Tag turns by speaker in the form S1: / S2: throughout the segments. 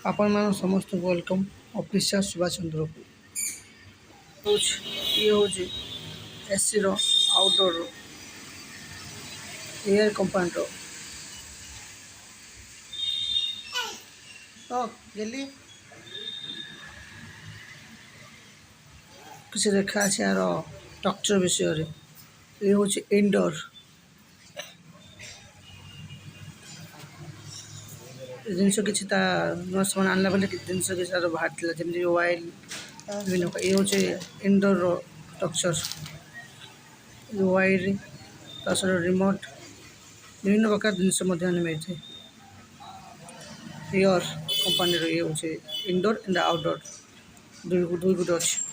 S1: आपण मान समस्त वेलकम ऑफिस सुभाष चंद्र को ये हूँ एसी आउटडोर एयर कंपाउंड तो गेली किसी देखा है यार स्ट्रक्चर विषय ये हूँ इंडोर जिनस कि नुआ आनला बेले जिनस कि बाहर जमी वाइल विभिन्न ये हूँ इंडोर स्ट्रक्चर वायर सहित रिमोट विभिन्न प्रकार जिनस मिलता है एयर कंपानी ये हूँ इंडोर एंड आउटडोर दुई गुट अच्छे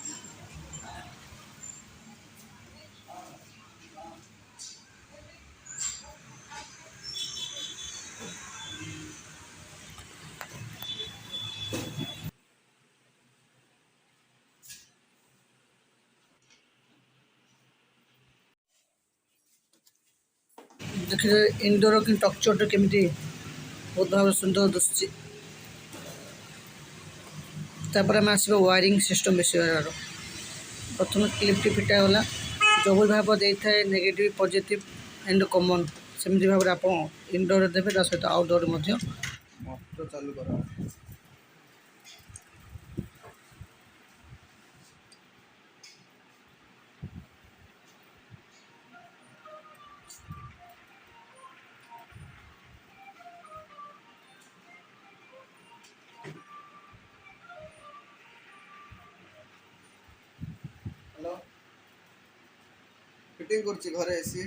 S1: देखिए इंडोर कि स्ट्रक्चर केमी बहुत भाव सुंदर दिशुची आम आस वायरिंग सिस्टम विषय प्रथम क्लिप्टी फिटागला जो भी भाव दे था नेगेटिव पॉजिटिव एंड कॉमन सेमती भाव आप इंडोर देवे सहित आउटडोर मोटर चालू करा हेलो फिटिंग करछि घरे एसी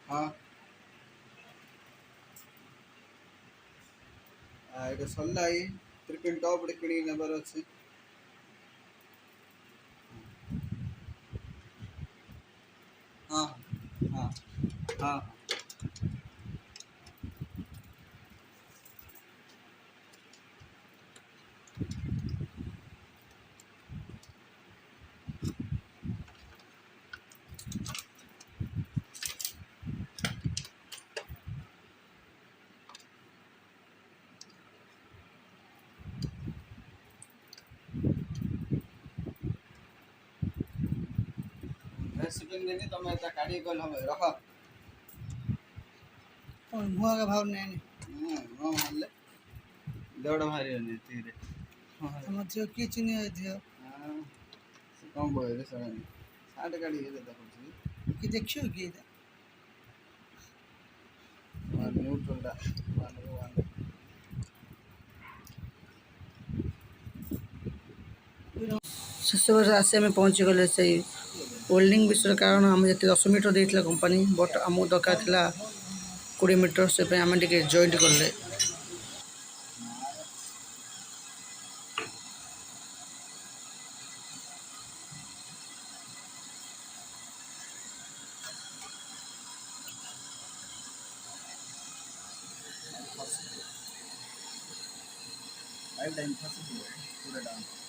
S1: हाँ ये सरला ये 3 पिन टॉप किणी नेबार अछि हाँ हाँ हाँ शिपिंग देनी तो मैं काढ़ी गल हम रख मुआ का भाव नहीं नो मानले देवड़ा भारी नहीं तीरे हम जो की चिनी है दियो हां कम बोल रे सर 60 गाड़ी है देखो कि देखियो कि न्यूट्रल दा शेष वर्ष आसी आम पहुँची गले से वेल्डिंग विषय कारण आम जो 10 मीटर देता कंपनी बट आमको दरकार था 20 मीटर से आम टे जॉइंट कले पूरा डाउन